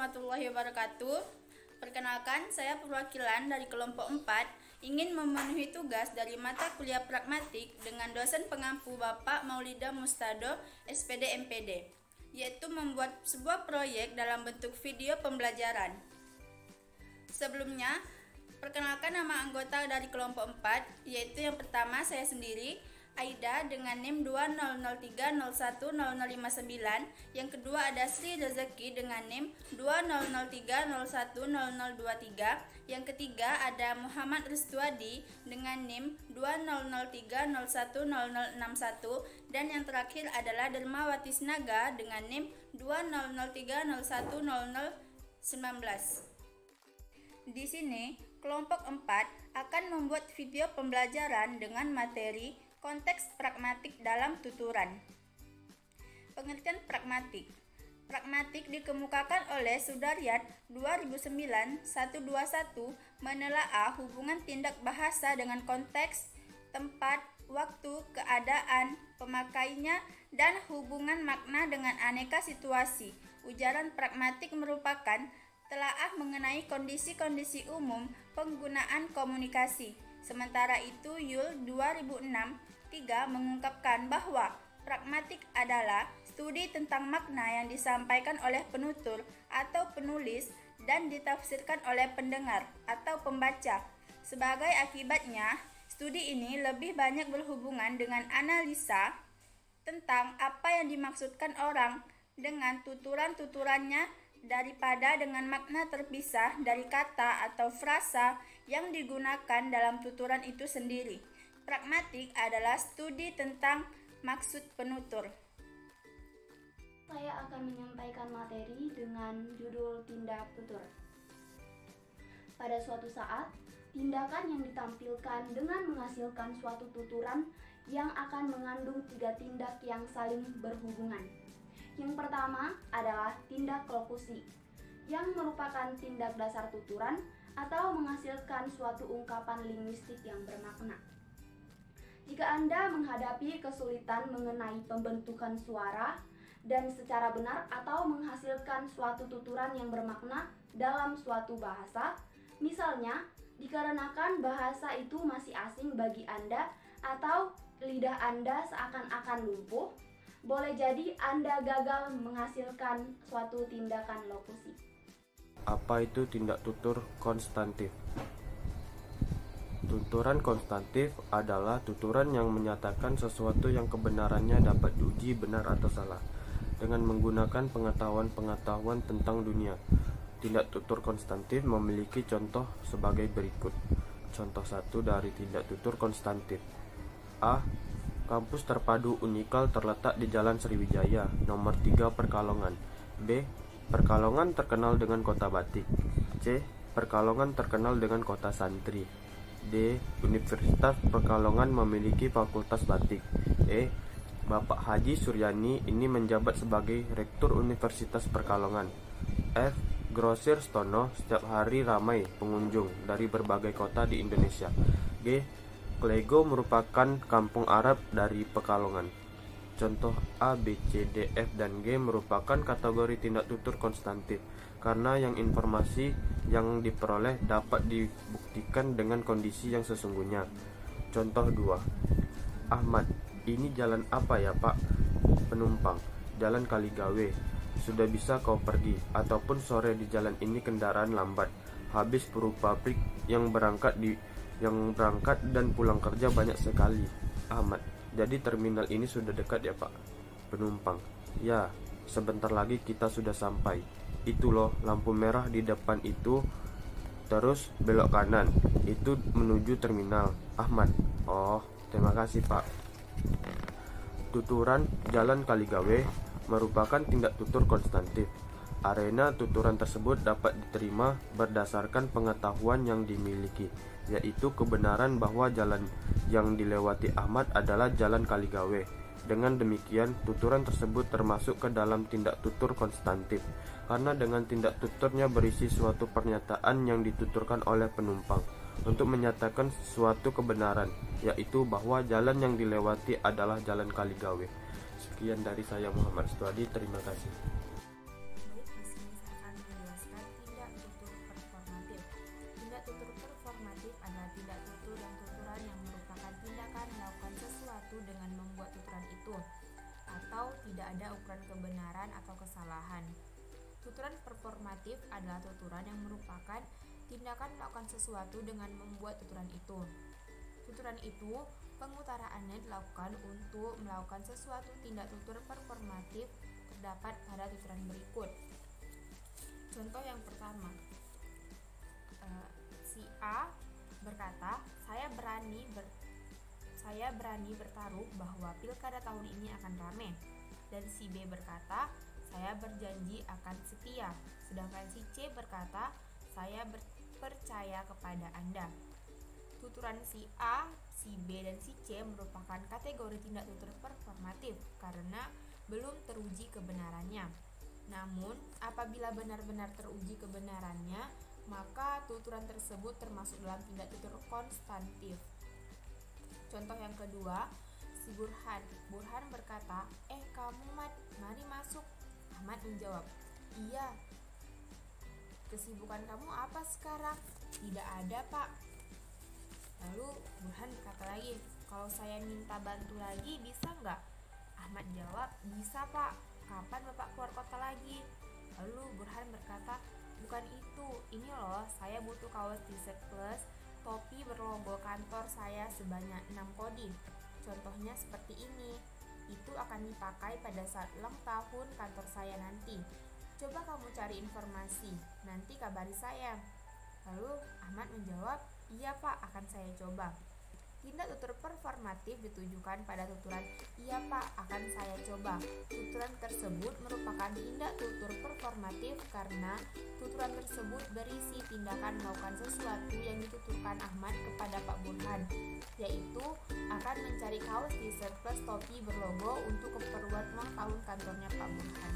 warahmatullahi wabarakatuh. Perkenalkan, saya perwakilan dari kelompok 4 ingin memenuhi tugas dari mata kuliah pragmatik dengan dosen pengampu Bapak Maulida Mustado, SPD MPD, yaitu membuat sebuah proyek dalam bentuk video pembelajaran. Sebelumnya, perkenalkan nama anggota dari kelompok 4, yaitu yang pertama saya sendiri, Aida dengan NIM 2003010059, yang kedua ada Sri Rezeki dengan NIM 2003010023, yang ketiga ada Muhammad Restuadi dengan NIM 2003010061, dan yang terakhir adalah Dermawati Sinaga dengan NIM 2003010019. Di sini, kelompok 4 akan membuat video pembelajaran dengan materi konteks pragmatik dalam tuturan. Pengertian pragmatik. Pragmatik dikemukakan oleh Sudaryat 2009-121 menelaah hubungan tindak bahasa dengan konteks, tempat, waktu, keadaan, pemakainya, dan hubungan makna dengan aneka situasi. Ujaran pragmatik merupakan telaah mengenai kondisi-kondisi umum penggunaan komunikasi. Sementara itu, Yul 2006-3 mengungkapkan bahwa pragmatik adalah studi tentang makna yang disampaikan oleh penutur atau penulis dan ditafsirkan oleh pendengar atau pembaca. Sebagai akibatnya, studi ini lebih banyak berhubungan dengan analisa tentang apa yang dimaksudkan orang dengan tuturan-tuturannya daripada dengan makna terpisah dari kata atau frasa yang digunakan dalam tuturan itu sendiri. Pragmatik adalah studi tentang maksud penutur. Saya akan menyampaikan materi dengan judul tindak tutur. Pada suatu saat, tindakan yang ditampilkan dengan menghasilkan suatu tuturan yang akan mengandung 3 tindak yang saling berhubungan. Yang pertama adalah tindak lokusi, yang merupakan tindak dasar tuturan atau menghasilkan suatu ungkapan linguistik yang bermakna. Jika Anda menghadapi kesulitan mengenai pembentukan suara dan secara benar atau menghasilkan suatu tuturan yang bermakna dalam suatu bahasa, misalnya dikarenakan bahasa itu masih asing bagi Anda atau lidah Anda seakan-akan lumpuh, boleh jadi Anda gagal menghasilkan suatu tindakan lokusi. Apa itu tindak tutur konstantif? Tuturan konstantif adalah tuturan yang menyatakan sesuatu yang kebenarannya dapat diuji benar atau salah dengan menggunakan pengetahuan-pengetahuan tentang dunia. Tindak tutur konstantif memiliki contoh sebagai berikut. Contoh 1 dari tindak tutur konstantif. A. Kampus terpadu Unikal terletak di Jalan Sriwijaya, nomor 3 Pekalongan. B. Pekalongan terkenal dengan kota batik. C. Pekalongan terkenal dengan kota santri. D. Universitas Pekalongan memiliki fakultas batik. E. Bapak Haji Suryani ini menjabat sebagai Rektor Universitas Pekalongan. F. Grosir Stono setiap hari ramai pengunjung dari berbagai kota di Indonesia. G. Klego merupakan kampung Arab dari Pekalongan. Contoh A, B, C, D, F, dan G merupakan kategori tindak tutur konstantif karena yang informasi yang diperoleh dapat dibuktikan dengan kondisi yang sesungguhnya. Contoh 2. Ahmad, ini jalan apa ya Pak? Penumpang, Jalan Kaligawe. Sudah bisa kau pergi, ataupun sore di jalan ini kendaraan lambat. Habis buruh pabrik yang berangkat dan pulang kerja banyak sekali. Ahmad, jadi terminal ini sudah dekat ya Pak? Penumpang, ya, sebentar lagi kita sudah sampai. Itu loh lampu merah di depan itu, terus belok kanan, itu menuju terminal. Ahmad, oh terima kasih Pak. Tuturan Jalan Kaligawe merupakan tindak tutur konstantif. Arena tuturan tersebut dapat diterima berdasarkan pengetahuan yang dimiliki, yaitu kebenaran bahwa jalan yang dilewati Ahmad adalah Jalan Kaligawe. Dengan demikian, tuturan tersebut termasuk ke dalam tindak tutur konstantif, karena dengan tindak tuturnya berisi suatu pernyataan yang dituturkan oleh penumpang untuk menyatakan suatu kebenaran, yaitu bahwa jalan yang dilewati adalah Jalan Kaligawe. Sekian dari saya Muhammad Restuadi, terima kasih. Baik, di sini saya akan menjelaskan tidak ada ukuran kebenaran atau kesalahan. Tuturan performatif adalah tuturan yang merupakan tindakan melakukan sesuatu dengan membuat tuturan itu. Tuturan itu pengutaraannya dilakukan untuk melakukan sesuatu tindak tutur performatif terdapat pada tuturan berikut. Contoh yang pertama, si A berkata, saya berani bertaruh bahwa pilkada tahun ini akan ramai. Dan si B berkata, saya berjanji akan setia. Sedangkan si C berkata, saya percaya kepada Anda. Tuturan si A, si B, dan si C merupakan kategori tindak tutur performatif karena belum teruji kebenarannya. Namun, apabila benar-benar teruji kebenarannya, maka tuturan tersebut termasuk dalam tindak tutur konstantif. Contoh yang kedua, si Burhan. Burhan berkata, kamu Mat, mari masuk. Ahmad menjawab, iya. Kesibukan kamu apa sekarang? Tidak ada, Pak. Lalu Burhan berkata lagi, kalau saya minta bantu lagi bisa nggak? Ahmad jawab, bisa Pak. Kapan Bapak keluar kota lagi? Lalu Burhan berkata, bukan itu, ini loh, saya butuh kaos t-shirt plus topi berlogo kantor saya sebanyak 6 kodi. Contohnya seperti ini. Itu akan dipakai pada saat ulang tahun kantor saya nanti. Coba kamu cari informasi, nanti kabari saya. Lalu Ahmad menjawab, iya Pak, akan saya coba. Tindak tutur performatif ditujukan pada tuturan iya Pak, akan saya coba. Tuturan tersebut merupakan tindak tutur performatif karena tuturan tersebut berisi tindakan melakukan sesuatu yang dituturkan Ahmad kepada Pak Burhan, yaitu akan mencari kaos t-shirt plus topi berlogo untuk keperluan ulang tahun kantornya Pak Burhan.